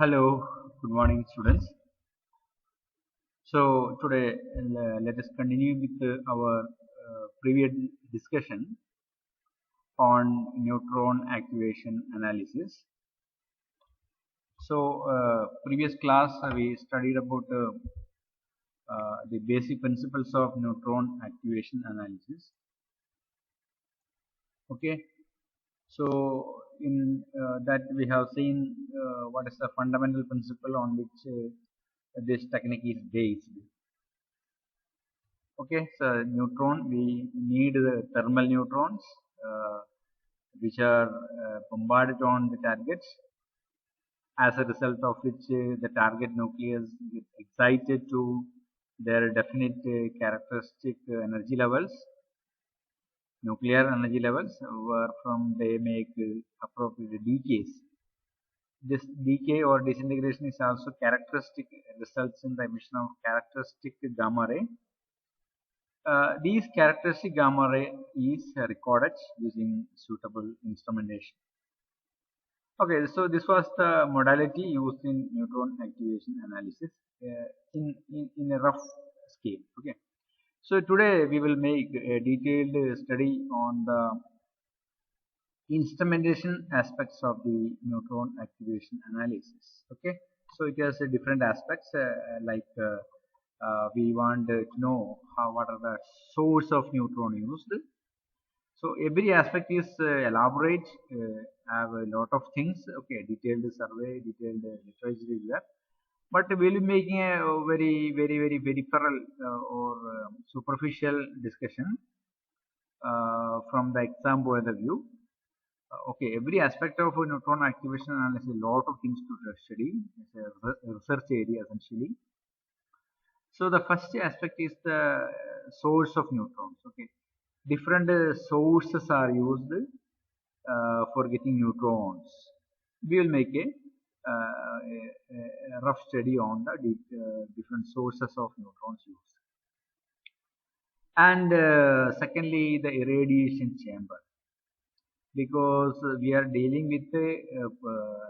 Hello, good morning, students. So today let us continue with our previous discussion on neutron activation analysis. So previous class we studied about the basic principles of neutron activation analysis. Okay, so in that we have seen what is the fundamental principle on which this technique is based. Okay, so neutron, we need the thermal neutrons, uh, which are bombarded on the targets, as a result of which the target nucleus get excited to their definite characteristic energy levels, nuclear energy levels, where from they make appropriate decays. This decay or disintegration is also characteristic, results in the emission of characteristic gamma ray. These characteristic gamma ray is recorded using suitable instrumentation. Okay, so this was the modality used in neutron activation analysis in a rough scale. Okay, so today we will make a detailed study on the instrumentation aspects of the neutron activation analysis. Okay, so it has different aspects we want to know what are the source of neutron used. So every aspect is elaborate, have a lot of things. Okay, detailed survey, detailed literature is there. But we will be making a very peripheral or superficial discussion from the exam point of view. Okay, every aspect of neutron activation analysis, a lot of things to study. It's a research area essentially. So the first aspect is the source of neutrons. Okay, different sources are used for getting neutrons. We will make a rough study on the different sources of neutrons used. And secondly, the irradiation chamber, because we are dealing with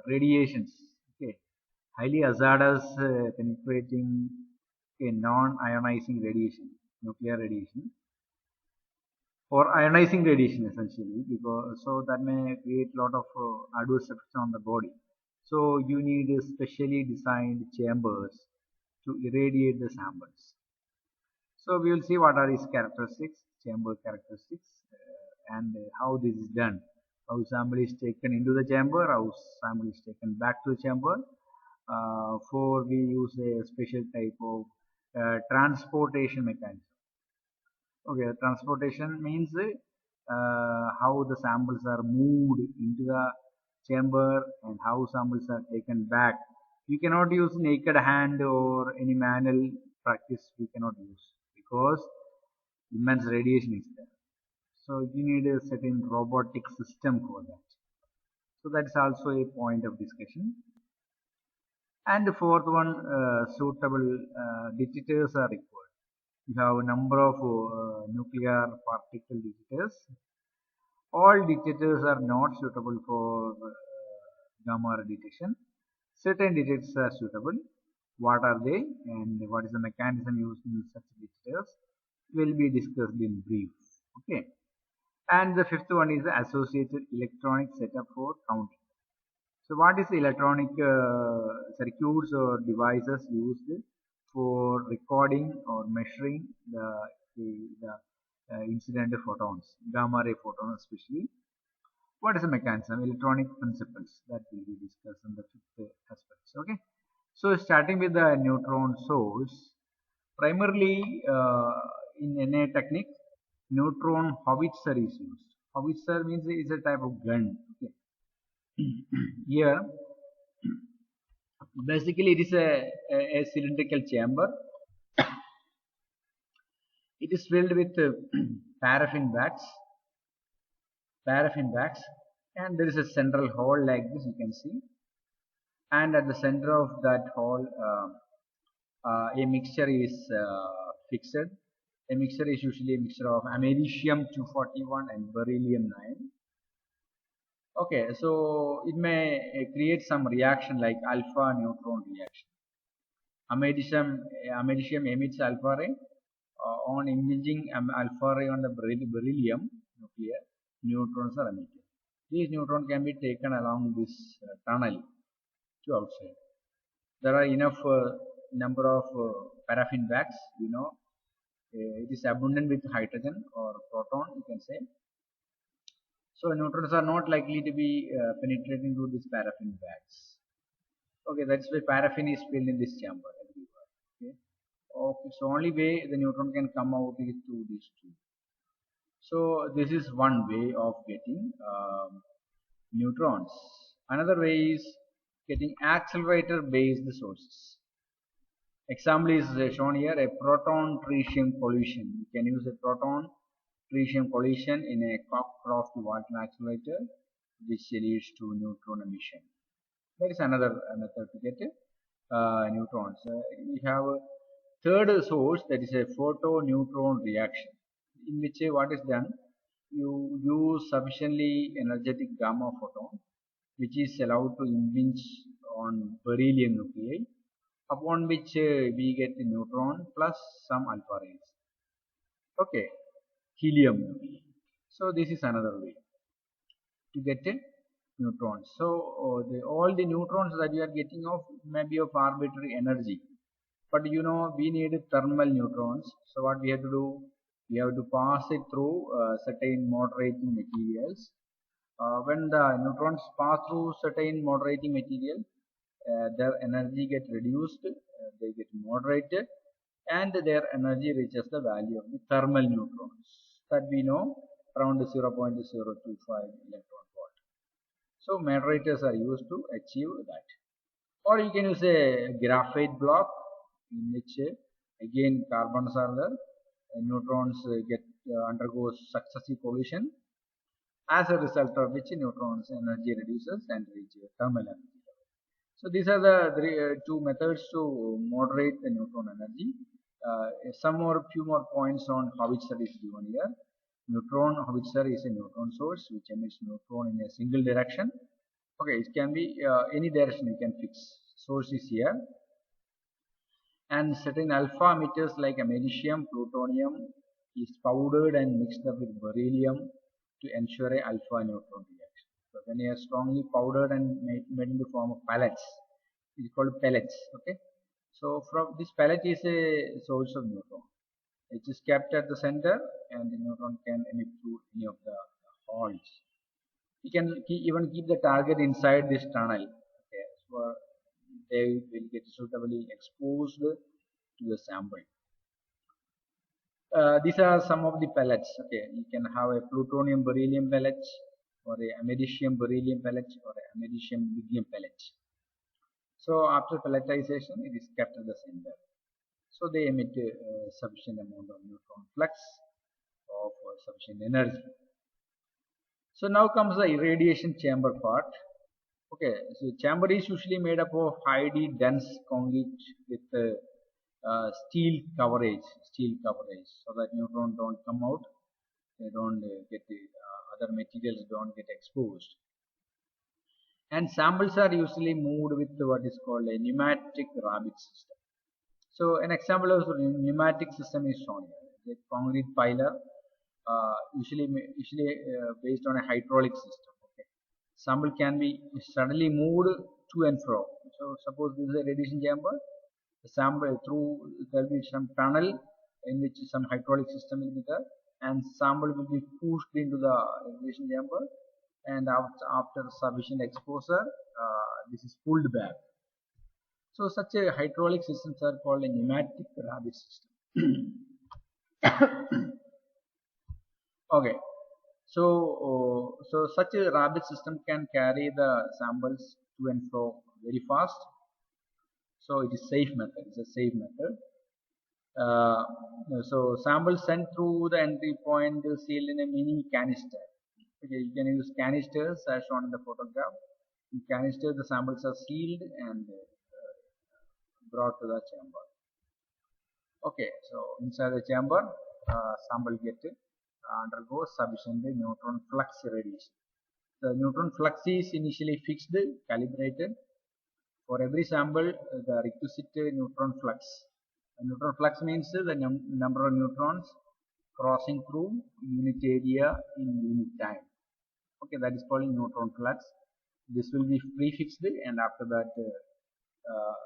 radiations. Okay, highly hazardous, penetrating, non-ionizing radiation, nuclear radiation, or ionizing radiation essentially, because so that may create a lot of adverse effects on the body. So you need specially designed chambers to irradiate the samples. So we will see what are its characteristics, chamber characteristics, and how this is done. How sample is taken into the chamber, how sample is taken back to the chamber. For we use a special type of transportation mechanism. Okay, transportation means how the samples are moved into the chamber and how samples are taken back. You cannot use naked hand or any manual practice. We cannot use because immense radiation is there. So you need a certain robotic system for that. So that's also a point of discussion. And the fourth one, suitable detectors are required. You have a number of nuclear particle detectors. All detectors are not suitable for gamma ray detection. Certain detectors are suitable. What are they and what is the mechanism used in such detectors will be discussed in brief. Okay. And the fifth one is the associated electronic setup for counting. So what is the electronic circuits or devices used for recording or measuring the incident photons, gamma ray photons especially? What is the mechanism? Electronic principles that will be discussed in the fifth aspects. Okay. So starting with the neutron source, primarily in NA technique, neutron howitzer is used. Howitzer means it is a type of gun. Okay. Here, basically, it is a cylindrical chamber. It is filled with paraffin wax, and there is a central hole like this. You can see, and at the center of that hole, a mixture is fixed. A mixture is usually a mixture of americium 241 and beryllium 9. Okay, so it may create some reaction like alpha neutron reaction. Americium emits alpha ray. On imaging alpha ray on the beryllium nuclear, neutrons are emitted. These neutrons can be taken along this tunnel to outside. There are enough number of paraffin bags, it is abundant with hydrogen or proton, you can say. So neutrons are not likely to be penetrating through these paraffin bags. Okay, that's why paraffin is filled in this chamber everywhere. Okay, it's the only way the neutron can come out is through these two. So this is one way of getting neutrons. Another way is getting accelerator based sources. Example is shown here, a proton tritium collision. You can use a proton tritium collision in a Cockcroft Walton accelerator, which leads to neutron emission. That is another method to get neutrons. We have a third source, that is a photo-neutron reaction, in which what is done, you use sufficiently energetic gamma photon, which is allowed to impinge on beryllium nuclei, upon which we get the neutron plus some alpha rays. Okay, helium nuclei. So this is another way to get a neutron. So all the neutrons that you are getting of may be of arbitrary energy, but we need thermal neutrons. So what we have to do, we have to pass it through certain moderating materials. When the neutrons pass through certain moderating material, their energy get reduced, they get moderated, and their energy reaches the value of the thermal neutrons that we know around 0.025 electron volt. So moderators are used to achieve that. Or you can use a graphite block in which again carbons are there, neutrons get undergoes successive collision, as a result of which neutrons energy reduces and reaches thermal energy. So these are the two methods to moderate the neutron energy. Some more few more points on howitzer is given here. Neutron howitzer is a neutron source which emits neutron in a single direction. Okay, it can be any direction you can fix. Source is here, and certain alpha emitters like americium, plutonium is powdered and mixed up with beryllium to ensure a alpha neutron reaction. So when they are strongly powdered and made in the form of pellets, it is called pellets. Okay, so from this pellet is a source of neutron. It is kept at the center, and the neutron can emit through any of the holes. You can even keep the target inside this tunnel. Okay, so they will get suitably exposed to the sample. These are some of the pellets. Okay, you can have a plutonium beryllium pellet, or a americium beryllium pellet, or a americium lithium pellet. So after pelletization, it is kept at the center. So they emit sufficient amount of neutron flux of sufficient energy. So now comes the irradiation chamber part. Okay, so chamber is usually made up of highly dense concrete with steel coverage, so that neutron don't come out, they don't get the other materials don't get exposed. And samples are usually moved with what is called a pneumatic rabbit system. So an example of pneumatic system is shown here. The concrete piler, usually based on a hydraulic system. Okay, sample can be suddenly moved to and fro. So suppose this is a radiation chamber. The sample through there will be some tunnel in which some hydraulic system will be there, and sample will be pushed into the radiation chamber, and after sufficient exposure, this is pulled back. So such a hydraulic systems are called a pneumatic rabbit system. Okay, so such a rabbit system can carry the samples to and fro very fast. So it is safe method. It's a safe method. Uh, so samples sent through the entry point is sealed in a mini canister. Okay, you can use canisters as shown in the photograph. In canisters, the samples are sealed and brought to the chamber. Okay, so inside the chamber, sample get undergoes sufficient neutron flux irradiation. The neutron flux is initially fixed, calibrated. For every sample, the requisite neutron flux. Neutron flux means the number of neutrons crossing through unit area in unit time. Okay, that is called neutron flux. This will be prefixed, and after that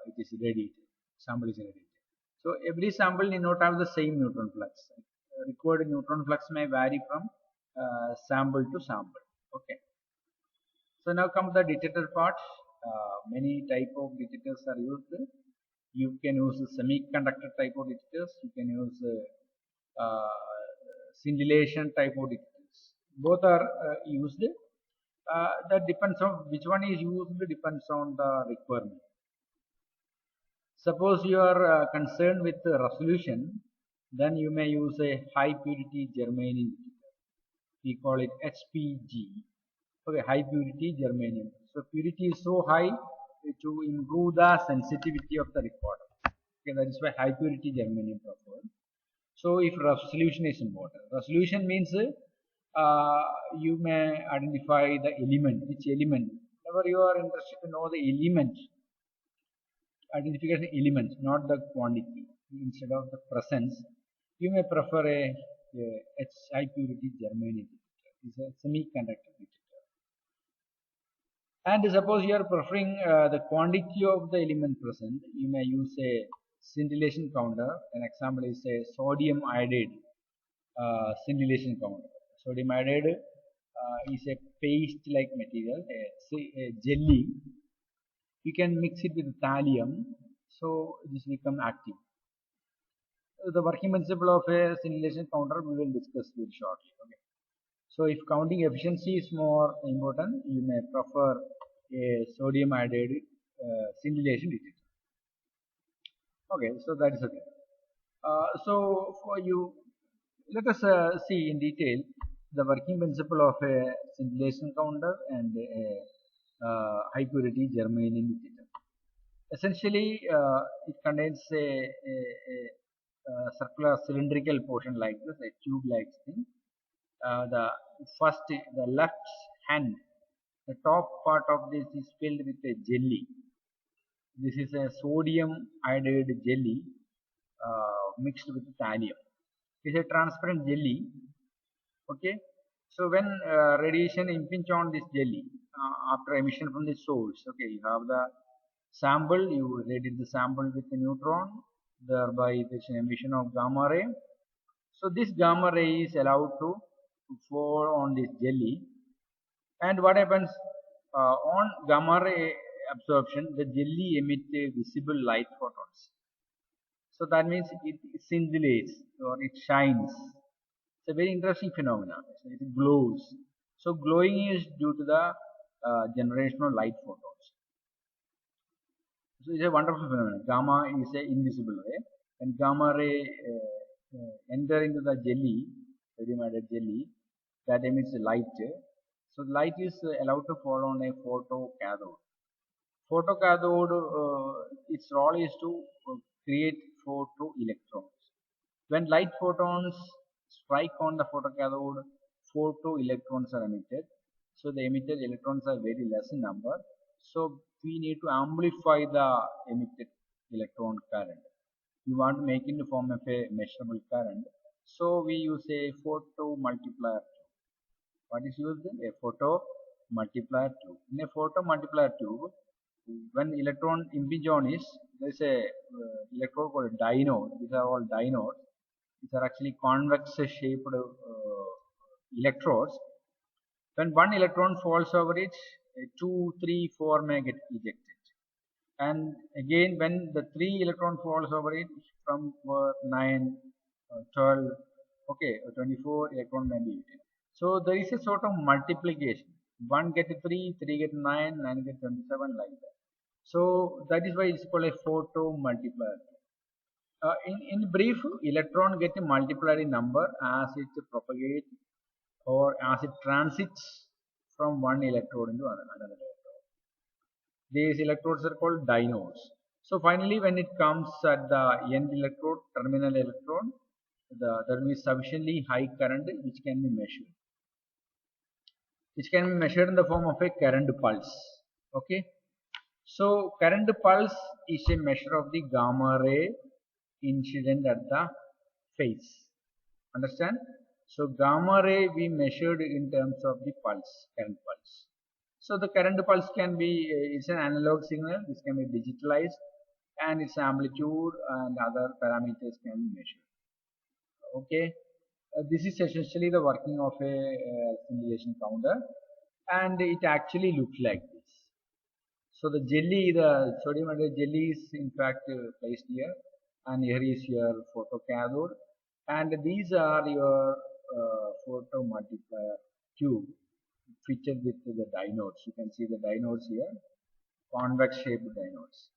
it is radiated. Sample is radiated. So every sample need not have the same neutron flux. Required neutron flux may vary from sample to sample. Okay. So now come the detector part. Many type of detectors are used. You can use semiconductor type of detectors. You can use scintillation type of detectors. Both are used. That depends on which one is used, depends on the requirement. Suppose you are concerned with resolution, then you may use a high purity germanium detector. We call it HPG. Okay, high purity germanium. So purity is so high to improve the sensitivity of the recorder. Okay, that is why high purity germanium preferred. So if resolution is important, resolution means you may identify the element, which element. Whenever you are interested to know the element, identification element, not the quantity. Instead of the presence, you may prefer a high purity germanium detector. It's a semiconductor detector. And suppose you are preferring the quantity of the element present, you may use a scintillation counter. An example is a sodium iodide scintillation counter. Sodium iodide is a paste-like material, a jelly. You can mix it with thallium, so this become active. The working principle of a scintillation counter we will discuss very shortly. Okay. So if counting efficiency is more important, you may prefer a sodium iodide scintillation detector. Okay, so that is okay. So for you, let us see in detail the working principle of a scintillation counter and a high purity germanium detector. Essentially, it contains a circular cylindrical portion like this, a tube-like thing. The left hand, the top part of this is filled with a jelly. This is a sodium iodide jelly mixed with thallium. It's a transparent jelly. Okay. So when radiation impinge on this jelly after emission from the source, okay, you have the sample, you radiate the sample with a neutron, thereby there's an emission of gamma ray. So this gamma ray is allowed to fall on this jelly, and what happens on gamma ray absorption, the jelly emits visible light photons. So that means it scintillates or it shines. It's a very interesting phenomenon. So it glows. So glowing is due to the generation of light photons. So it's a wonderful phenomenon. Gamma is an invisible ray, and gamma ray enter into the jelly, sodium iodide jelly, that emits light. So light is allowed to fall on a photocathode. Photocathode, its role is to create photoelectrons. When light photons strike on the photocathode, photoelectrons are emitted. So the emitted electrons are very less in number. So we need to amplify the emitted electron current. We want to make it in the form of a measurable current. So we use a photo multiplier tube. What is used? A photo multiplier tube. In a photo multiplier tube, when electron impinge on is, there is a electrode called a dynode. These are all dynodes. These are actually convex shaped electrodes. When one electron falls over it, 2, 3, 4 may get ejected. And again, when the 3 electron falls over it, from 9, 12, okay, 24 electron may be ejected. So there is a sort of multiplication. 1 get 3, 3 get 9, 9 get 27, like that. So that is why it's called a photo multiplier. In brief, electron get a multiplier number as it propagates or as it transits from one electrode into another electrode. These electrodes are called dynodes. So finally, when it comes at the end electrode, terminal electrode, there will be sufficiently high current which can be measured. which can be measured in the form of a current pulse. Okay, so current pulse is a measure of the gamma ray incident at the face. Understand? So gamma ray we measured in terms of the pulse, current pulse. So the current pulse can be, it's an analog signal. This can be digitalized, and its amplitude and other parameters can be measured. Okay, this is essentially the working of a simulation counter, and it actually looks like this. So the jelly, the sodium iodide jelly is in fact placed here, and here is your photocathode, and these are your photo multiplier tube featured with the diodes. You can see the diodes here, convex shaped diodes.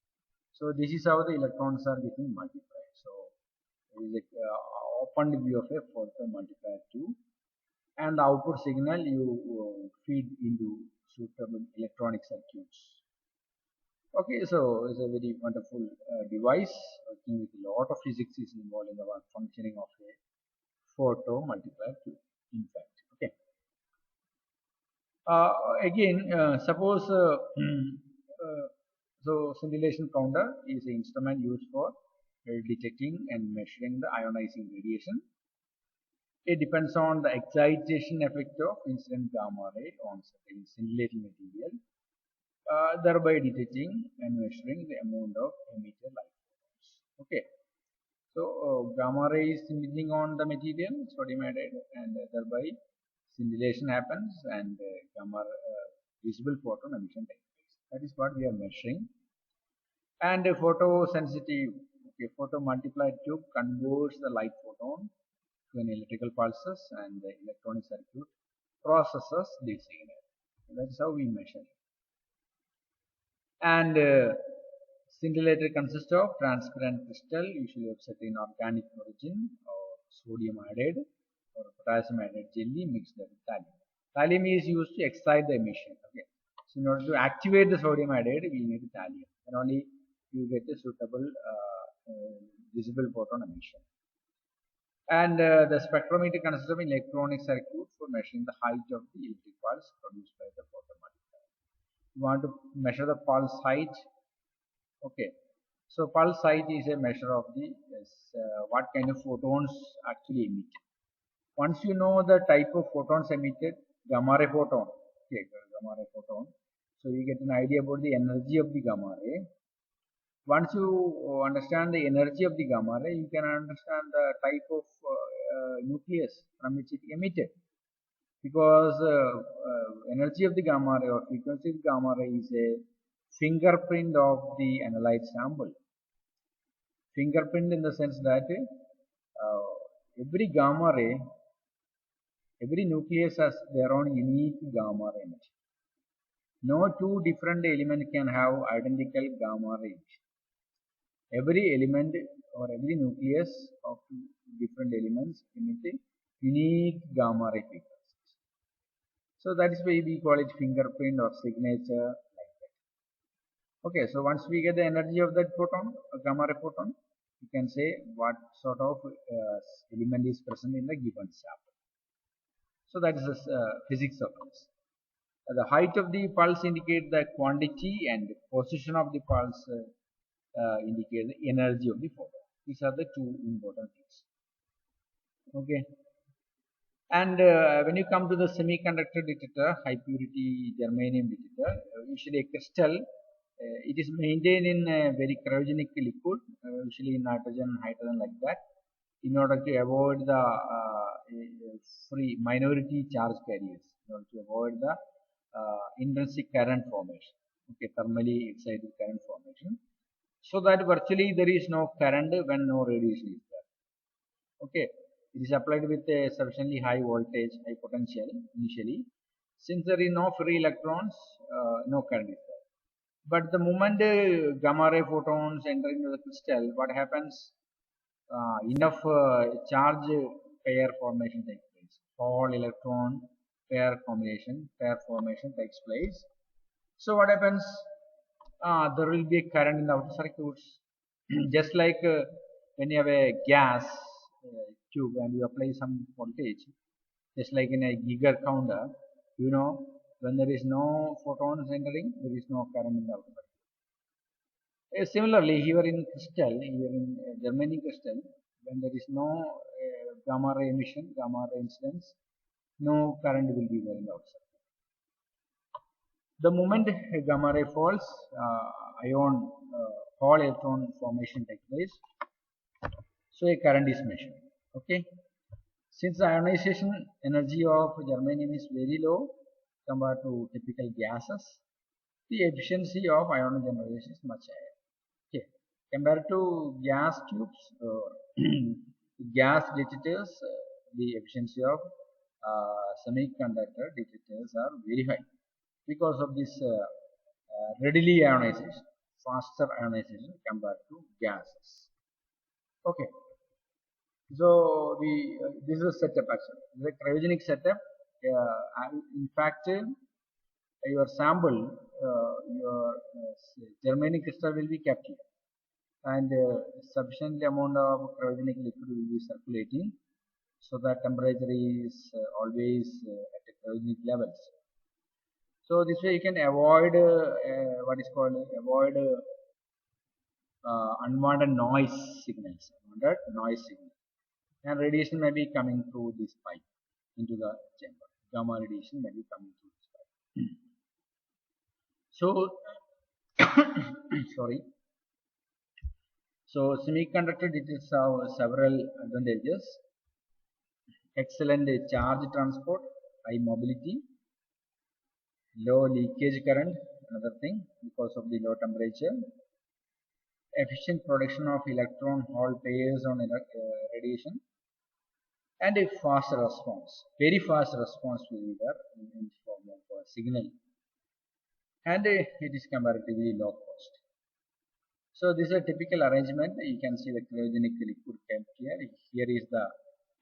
So this is how the electrons are getting multiplied. So it is a opened view of a photo multiplier tube, and the output signal you feed into suitable electronic circuits. Okay, so it's a very wonderful device working with a lot of physics is involved in the functioning of a photo multiplier tube. In fact, okay. Again, suppose so scintillation counter is an instrument used for detecting and measuring the ionizing radiation. It depends on the excitation effect of incident gamma ray on certain scintillating material, thereby detecting and measuring the amount of emitted light photons. Okay, so gamma ray is emitting on the material sodium iodide, and thereby scintillation happens, and gamma visible photon emission takes place. That is what we are measuring. And photosensitive, okay, photo multiplier tube converts the light photon to an electrical pulses, and the electronic circuit processes the signal. That is how we measure. And scintillator consists of transparent crystal, usually of certain organic origin, or sodium iodide or potassium iodide jelly mixed with thallium. Thallium is used to excite the emission. Okay, so in order to activate the sodium iodide, we need thallium, and only you get a suitable visible photon emission. And the spectrometer consists of electronic circuit for measuring the height of the electric pulse produced by the photomultiplier. You want to measure the pulse height. Okay, so pulse height is a measure of the what kind of photons actually emit. Once you know the type of photons emitted, gamma ray photon, okay, gamma ray photon, so you get an idea about the energy of the gamma ray. Once you understand the energy of the gamma ray, you can understand the type of nucleus from which it emitted, because energy of the gamma ray or frequency of gamma ray is a fingerprint of the analyzed sample. Fingerprint in the sense that every gamma ray, every nucleus has their own unique gamma ray emission. No two different elements can have identical gamma ray emission. Every element or every nucleus of different elements emit a unique gamma ray frequencies. So that is why we call it fingerprint or signature, like that. Okay, so once we get the energy of that photon, gamma ray photon, you can say what sort of element is present in the given sample. So that is the physics of this. The height of the pulse indicates the quantity, and the position of the pulse indicate the energy of the photon. These are the two important things. Okay, and when you come to the semiconductor detector, high purity germanium detector, usually a crystal, it is maintained in a very cryogenic liquid, usually nitrogen, hydrogen, like that, in order to avoid the free minority charge carriers, in order to avoid the intrinsic current formation, okay, thermally excited current formation, so that virtually there is no current when no radiation is there. Okay, it is applied with a sufficiently high voltage, high potential initially. Since there is no free electrons, no current is there. But the moment gamma ray photons enter into the crystal, what happens? Enough charge pair formation takes place. Hole electron pair formation takes place. So what happens? There will be a current in the outer circuits. Just like when you have a gas tube and you apply some voltage, just like in a Geiger counter, You know, when there is no photons entering, there is no current in the outer particle. Similarly, here in crystal, here in germanium crystal, when there is no gamma ray emission, gamma ray incidence, no current will be there in the outside. The moment gamma ray falls, ion Hall electron formation takes place. So a current is measured. Okay. Since the ionization energy of germanium is very low compared to typical gases, the efficiency of ion generation is much higher. Okay. Compared to gas tubes or gas detectors, the efficiency of semiconductor detectors are very high because of this readily ionization, faster ionization compared to gases. Okay. So this is a setup actually. This is a cryogenic setup. In fact, your sample, your germanium crystal will be kept here, and sufficient amount of cryogenic liquid will be circulating, so that temperature is always at a cryogenic levels. So this way you can avoid what is called avoid unwanted noise signals, and radiation may be coming through this pipe into the chamber. Gamma radiation may be coming through this pipe. So, sorry. So, semiconductor detectors have several advantages. Excellent charge transport, high mobility, low leakage current, another thing because of the low temperature. Efficient production of electron Hall pairs on radiation, and a fast response, very fast response will be there in form of a signal, and it is comparatively low cost. So this is a typical arrangement. You can see the cryogenic liquid kept here. Here is the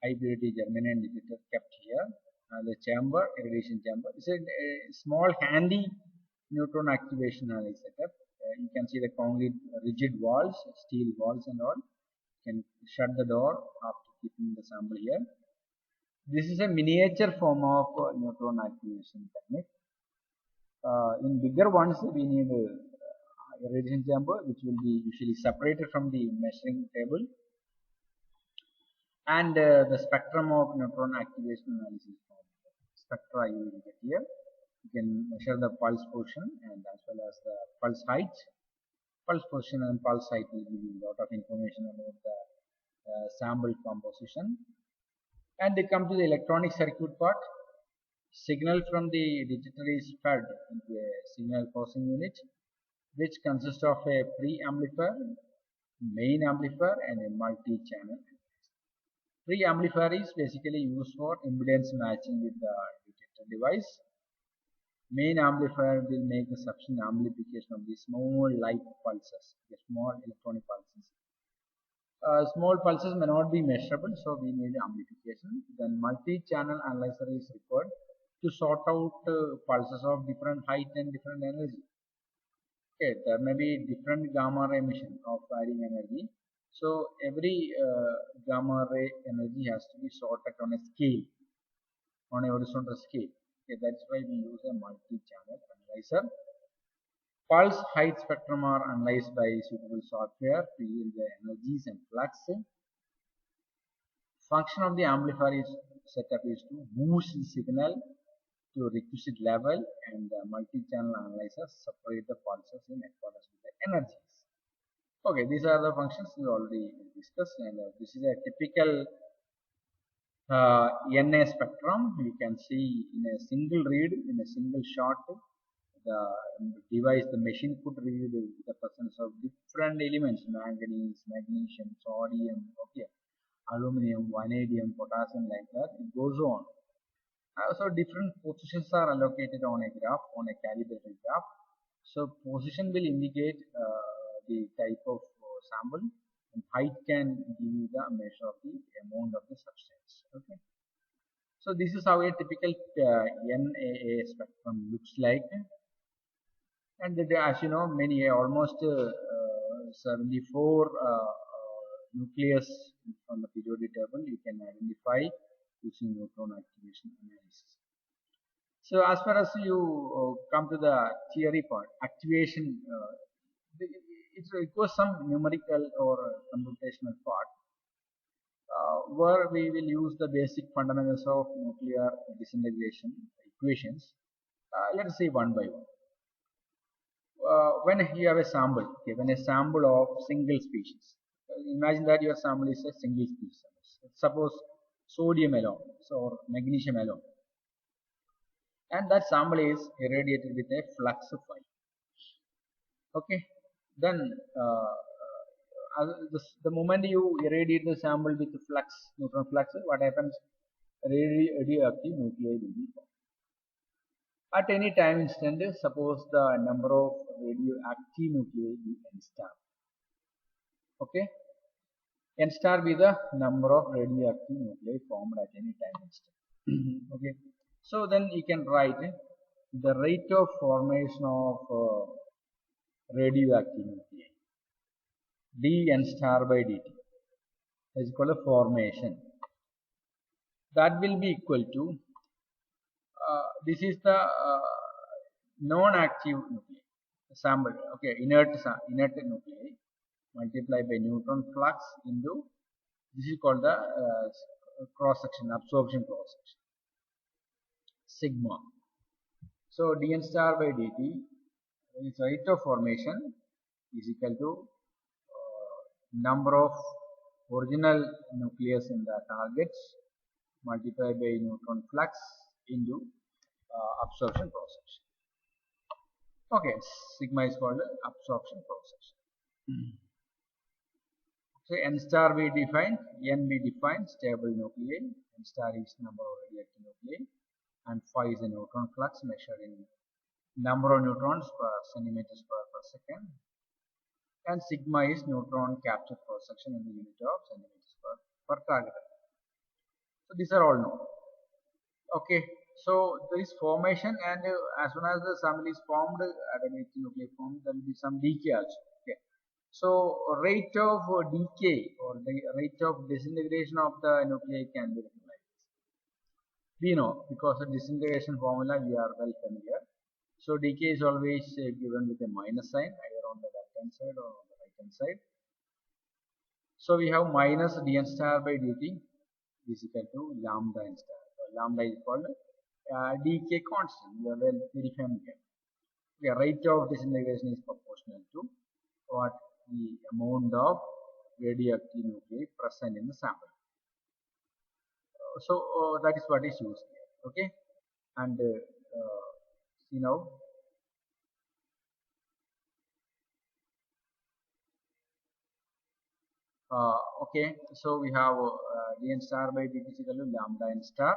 high purity germanium detector kept here. The chamber, irradiation chamber. It's a small handy neutron activation setup. You can see the concrete rigid walls, steel walls and all. You can shut the door after keeping the sample here. This is a miniature form of neutron activation technique. In bigger ones, we need irradiation chamber, which will be usually separated from the measuring table, and the spectrum of neutron activation analysis from spectra you will get here. You can measure the pulse position and as well as the pulse height. Pulse position and pulse height will give you a lot of information about the sample composition. And they come to the electronic circuit part. Signal from the detector is fed into a signal processing unit, which consists of a pre-amplifier, main amplifier, and a multi-channel. Pre-amplifier is basically used for impedance matching with the detector device. Main amplifier will make a sufficient amplification of the small light pulses, the small electronic pulses. Small pulses may not be measurable, so we need amplification. Then multi-channel analyzer is required to sort out pulses of different height and different energy. Okay, there may be different gamma ray emission of varying energy. So every gamma ray energy has to be sorted on a scale, on a horizontal scale. Okay, that's why we use a multi-channel analyzer. Pulse height spectrum are analyzed by suitable software to yield the energies and flux. Function of the amplifier is setup is to boost the signal to requisite level, and the multi-channel analyzer separate the pulses in accordance with the energies. Okay, these are the functions we already discussed, and this is a typical NA spectrum. You can see in a single read, in a single shot, the device, the machine could read the presence of different elements: manganese, magnesium, sodium, okay, aluminum, vanadium, potassium, like that. It goes on. So different positions are allocated on a graph, on a calibrated graph. So position will indicate the type of sample, and height can give you the measure of the amount of the substance. Okay. So this is how a typical NAA spectrum looks like. And as you know, many almost 74 nucleus on the periodic table you can identify using neutron activation analysis. So as far as you come to the theory part, activation, it was some numerical or computational part where we will use the basic fundamentals of nuclear disintegration equations. Let's see one by one. When you have a sample, okay, when a sample of single species, imagine that your sample is a single species. Suppose sodium alone, or magnesium alone, and that sample is irradiated with a flux of phi. Okay, then the moment you irradiate the sample with flux, neutron flux, what happens? Radioactive nuclei will be formed. At any time instant, suppose the number of radioactive nuclei be n star. Okay, n star be the number of radioactive nuclei formed at any time instant. Okay, so then you can write the rate of formation of radioactive nuclei, dn star by dt, is called a formation. That will be equal to this is the non-active nuclei sample, okay, inert nuclei multiplied by neutron flux into, this is called the cross section, absorption cross section, sigma. So dn star by dt is rate of formation is equal to number of original nucleus in the targets multiplied by neutron flux into absorption cross section. Okay, sigma is called absorption cross section. So n star we define, n we define stable nuclei, n star is number of radioactive nuclei, and phi is the neutron flux measured in number of neutrons per centimeters per second, and sigma is neutron capture cross section in the unit of centimeters per target. So these are all known. Okay, so there is formation, and as soon as the sample is formed, radioactive nuclei formed, there will be some decay also. Okay, so rate of decay or the rate of disintegration of the nuclei can be written like this. We know, because of disintegration formula we are well familiar. So decay is always given with a minus sign, either on the left hand side or on the right hand side. So we have minus dn star by dt is equal to lambda n star. So lambda is called decay constant. We are well very familiar. The rate of disintegration is proportional to what the amount of radioactive nuclei present in the sample. So that is what is used here. Okay, and see now. Okay, so we have dn star by dt is equal to lambda n star.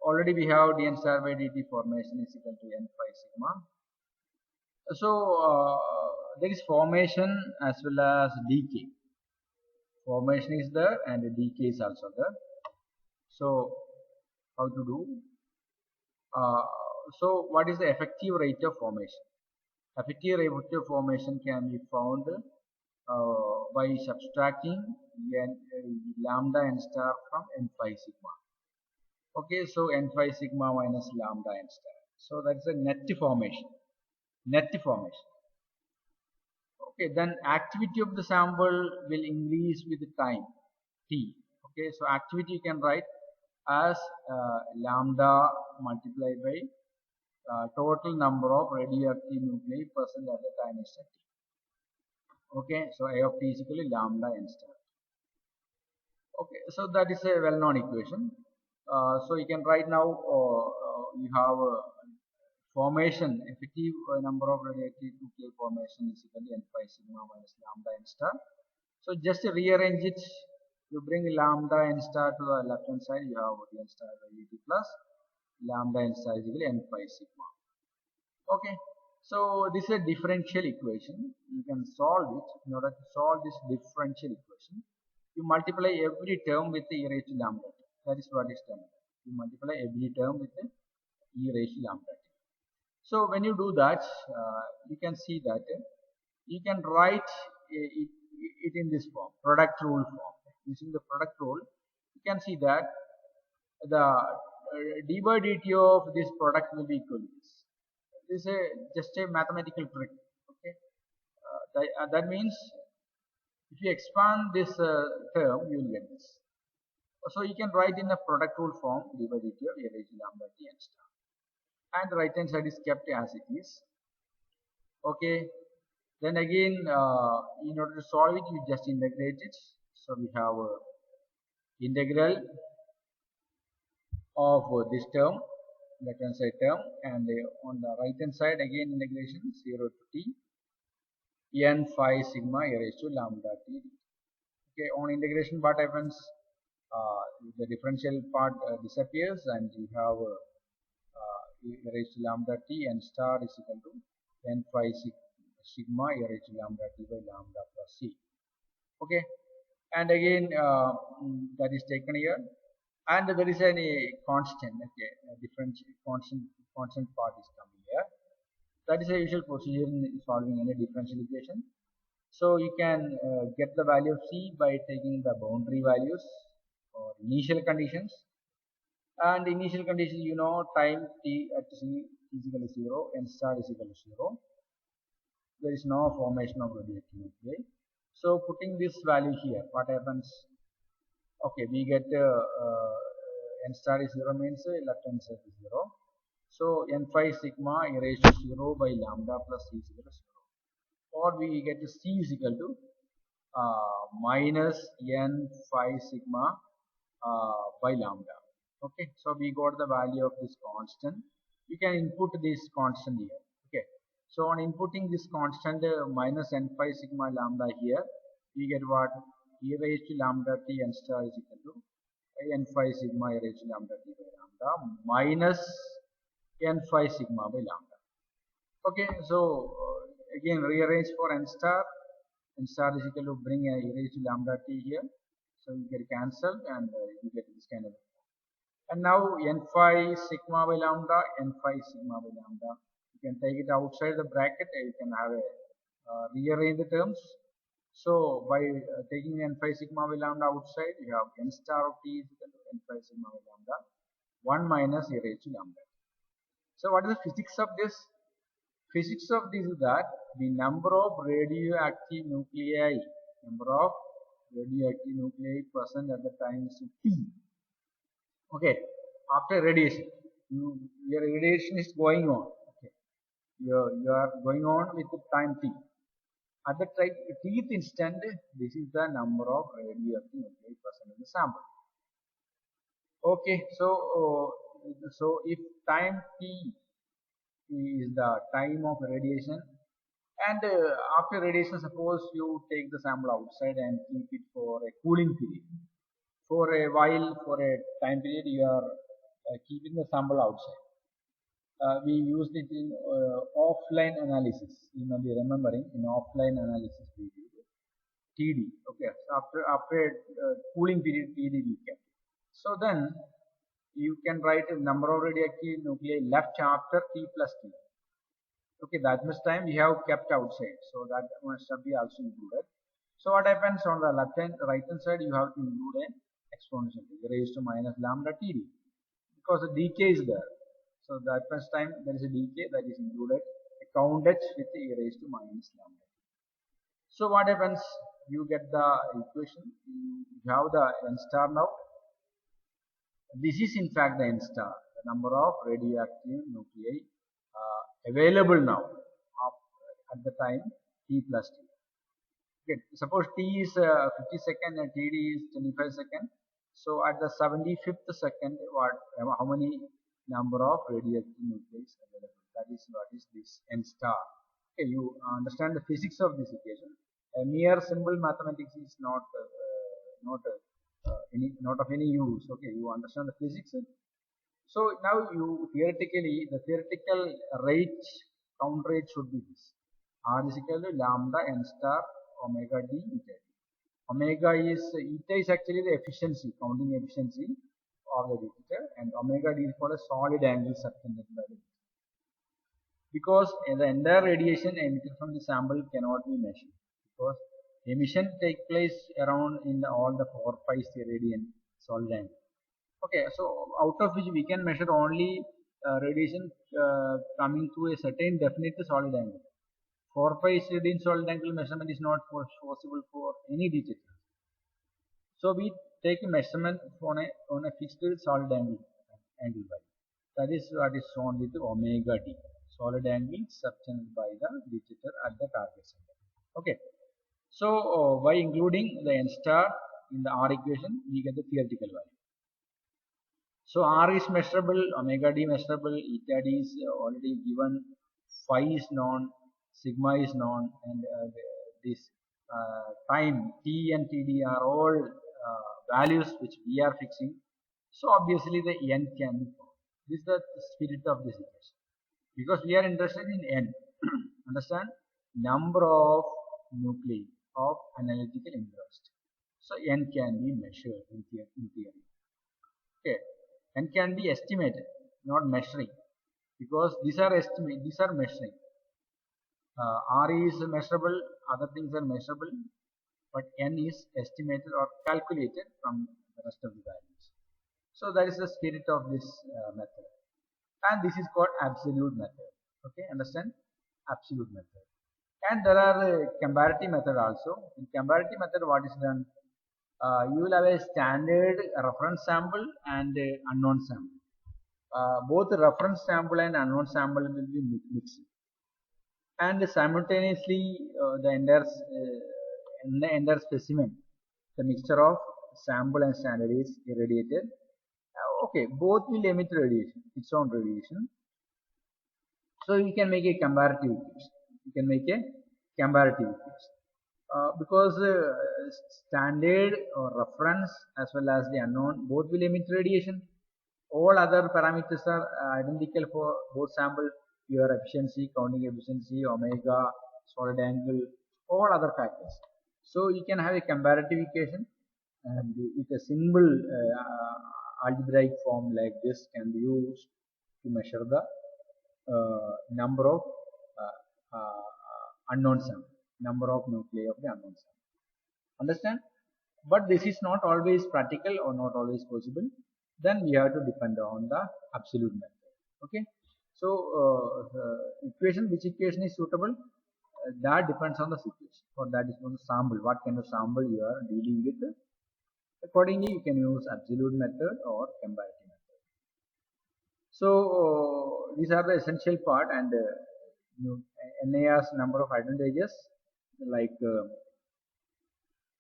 Already we have dn star by dt formation is equal to n phi sigma. So there is formation as well as decay. Formation is there and decay is also there. So how to do? So what is the effective rate of formation? Effective rate of formation can be found by subtracting lambda n star from n phi sigma. Okay, so n phi sigma minus lambda n star. So that's a net formation. Net formation. Okay, then activity of the sample will increase with time t. Okay, so activity you can write as lambda multiplied by total number of radioactive nuclei present at the time instant t. Okay, so a of t is equal to lambda n star. Okay, so that is a well-known equation. So you can write now you have formation, effective number of radioactive nuclei formation is equal to n phi sigma minus lambda n star. So just rearrange it. You bring lambda n star to the left hand side, you have n star by dt plus lambda n star is equal to n phi sigma. Okay, so this is a differential equation. You can solve it. In order to solve this differential equation, you multiply every term with e raised to lambda t. That is what is done. You multiply every term with e raised to lambda t. So when you do that, you can see that you can write it in this form, product rule form. Using the product rule, you can see that the d by dt of this product will be equal to this. This is just a mathematical trick. Okay, that means if you expand this term, you will get this. So you can write in a product rule form d by dt of a raised to lambda t n star, and the right hand side is kept as it is. Okay, then again, in order to solve it, you just integrate it. So we have integral of this term, left hand side term, and on the right hand side again integration 0 to t n phi sigma a raised to lambda t. Okay, on integration what happens? The differential part disappears, and you have a raised to lambda t n star is equal to n phi sigma a raised to lambda t by lambda plus c. Okay, and again that is taken here, and there is a constant. Okay, a different constant part is coming here. That is a usual procedure in solving any differential equation. So you can get the value of c by taking the boundary values or initial conditions. And initial condition, you know, time t at c is equal to 0 and star is equal to 0. There is no formation of radioactive nuclei. So putting this value here, what happens? Okay, we get n star is 0 means left hand side is 0. So n phi sigma a raised to 0 by lambda plus c is equal to 0. Or we get to c is equal to minus n phi sigma by lambda. Okay, so we got the value of this constant. You can input this constant here. Okay, so on inputting this constant minus n phi sigma lambda here, we get what? E raised to lambda t n star is equal to n phi sigma e raised to lambda t by lambda minus n phi sigma by lambda. Okay, so again rearrange for n star is equal to bring a e raised to lambda t here, so you get cancelled and you get this kind of. And now n phi sigma by lambda, n phi sigma by lambda, you can take it outside the bracket. You can have a rearrange the terms. So by taking n phi sigma by lambda outside, you have n star of t is equal to n phi sigma by lambda 1 minus e raised to lambda. So what is the physics of this? Physics of this is that the number of radioactive nuclei present at the time is t. Okay, after radiation, your radiation is going on. Okay, you are going on with the time t. At the tth instant, this is the number of radioactive nuclei present in the sample. Okay, so if time t is the time of radiation, and after radiation, suppose you take the sample outside and keep it for a cooling period. For a while, for a time period, you are keeping the sample outside. We used it in offline analysis. You may be remembering in offline analysis we did TD. Okay, so after a cooling period TD we kept. So then you can write a number of radioactive nuclei left after t plus t. Okay, that much time we have kept outside, so that must be also included. So what happens on the right hand side? You have to include an exponential raised to minus lambda td, because the decay is there. So that much time there is a decay that is included, counted with e raised to minus lambda. So what happens? You get the equation. You have the n star now. This is in fact the n star, the number of radioactive nuclei available now at the time t plus t. Okay, suppose t is 50 second and td is 25 second. So at the 75th second, how many number of radioactive nuclei is available? That is what is this n star. Okay, you understand the physics of this equation. A mere simple mathematics is not of any use. Okay, you understand the physics. So now the theoretical rate, count rate should be this. R is equal to lambda n star omega d eta. Omega is eta is actually the efficiency, counting efficiency of the detector, and omega d is for a solid angle subtended by the detector. Because the entire radiation emitted from the sample cannot be measured, because emission take place around in all the 4 pi steradian solid angle. Okay, so out of which we can measure only radiation coming through a certain definite solid angle. 4 pi in solid angle measurement is not possible for any detector. So we take a measurement on a fixed solid angle value. That is what is shown with omega d, solid angle subtended by the detector at the target center. Okay. So by including the n star in the R equation, we get the theoretical value. So R is measurable, omega d measurable, eta d is already given, phi is known, sigma is known, and this time t and td are all values which we are fixing. So obviously the n can be found. This is the spirit of this equation. Because we are interested in n. Understand? Number of nuclei of analytical interest. So n can be measured in theory. Okay. N can be estimated, not measuring. Because these are measuring. R is measurable, other things are measurable, but n is estimated or calculated from the rest of the values. So that is the spirit of this method, and this is called absolute method. Okay, understand? Absolute method. And there are comparative method also. In comparative method, what is done? You will have a standard reference sample and a unknown sample. Both the reference sample and unknown sample will be mixed, and simultaneously the entire specimen, the mixture of sample and standard is irradiated. Okay, both will emit radiation, its own radiation. So you can make a comparative equation. You can make a comparative equation. Because standard or reference as well as the unknown both will emit radiation. All other parameters are identical for both sample, your efficiency, counting efficiency, omega, solid angle, all other factors. So you can have a comparative equation, and with a simple algebraic form like this can be used to measure the number of unknown sample, number of nuclei of the unknown sample. Understand? But this is not always practical or not always possible. Then we have to depend on the absolute method. Okay. So equation, which equation is suitable, that depends on the situation, or that is on the sample, what kind of sample you are dealing with. Accordingly, you can use absolute method or comparative method. So these are the essential part, and NIR's number of advantages like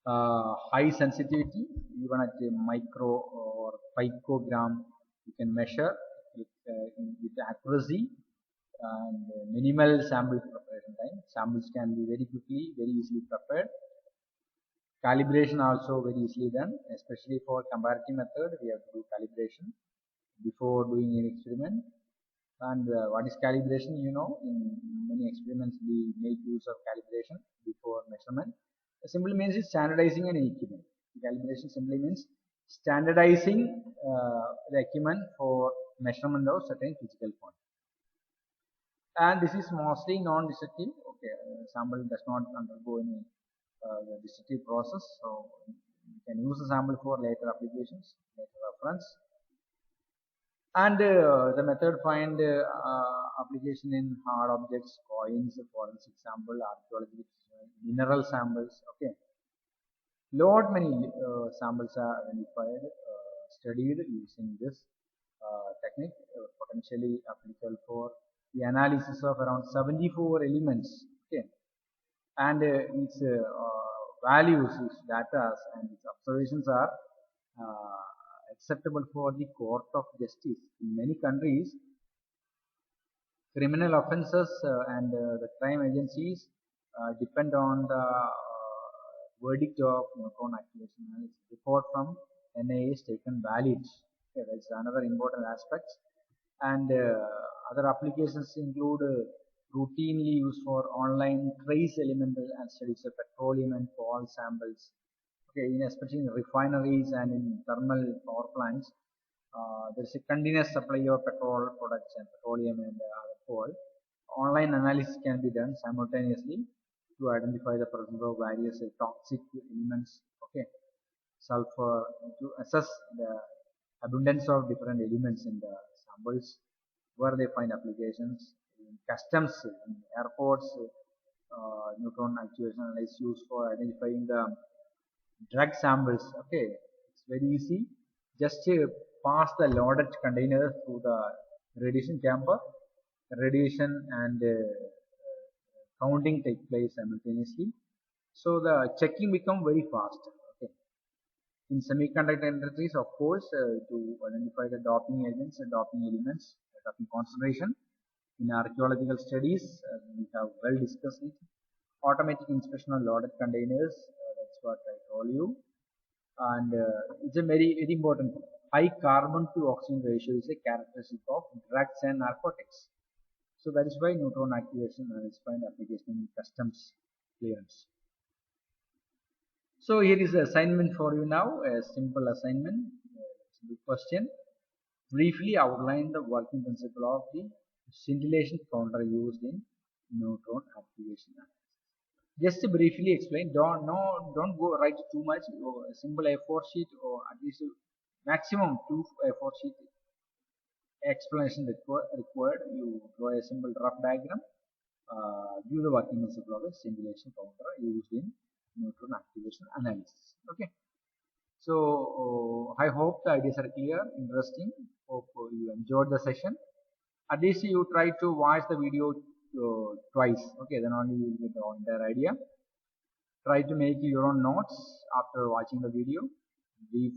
high sensitivity, even at a micro or picogram, you can measure with accuracy, and minimal sample preparation time. Samples can be very quickly, very easily prepared. Calibration also very easily done, especially for comparative method. We have to do calibration before doing an experiment. And what is calibration? You know, in many experiments we make use of calibration before measurement. It simply means it's standardizing an equipment. Calibration simply means standardizing the equipment for measurement of certain physical quantity. And this is mostly non-destructive. Okay, sample does not undergo any the destructive process, so you can use the sample for later applications, later reference. And the method find application in hard objects, coins, forensic sample, archaeological mineral samples. Okay, lot many samples are identified, studied using this technique, potentially applicable for the analysis of around 74 elements. Okay, and its values, its data, and its observations are acceptable for the court of justice. In many countries, criminal offences and the crime agencies depend on the verdict of neutron activation analysis. Report from NIA is taken valid. Okay, that's another important aspect. And other applications include routinely used for online trace elemental and studies of petroleum and coal samples. Okay, especially in refineries and in thermal power plants, there is a continuous supply of petrol products and petroleum and other coal. Online analysis can be done simultaneously to identify the presence of various toxic elements. Okay, sulfur, to assess the abundance of different elements in the samples where they find applications in customs, in airports. Neutron actuation analysis used for identifying the drug samples. Okay, it's very easy. Just pass the loaded container through the radiation chamber. Radiation and counting take place simultaneously. So the checking become very fast. Okay. In semiconductor industries, of course, to identify the doping agents and doping elements, doping concentration. In archaeological studies, we have well discussed it. Automatic inspection of loaded containers, that's what I told you. And it's a very important thing. High carbon to oxygen ratio is a characteristic of drugs and narcotics. So that is why neutron activation is find application in customs clearance. So here is the assignment for you now, a simple assignment, simple question. Briefly outline the working principle of the scintillation counter used in neutron activation analysis. Just to briefly explain, don't go write too much, or a simple A4 sheet or at least maximum 2 A4 sheet explanation required. You draw a simple rough diagram, give the working principle of the scintillation counter used in neutron activation analysis. Okay. So I hope the ideas are clear, interesting. Hope you enjoyed the session. At least you try to watch the video twice. Okay, then only you will get the entire idea. Try to make your own notes after watching the video. Brief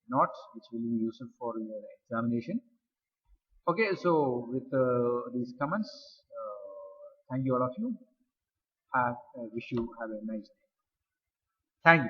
notes which will be useful for your examination. Okay, so with these comments, thank you all of you. Wish you have a nice day. Thank you.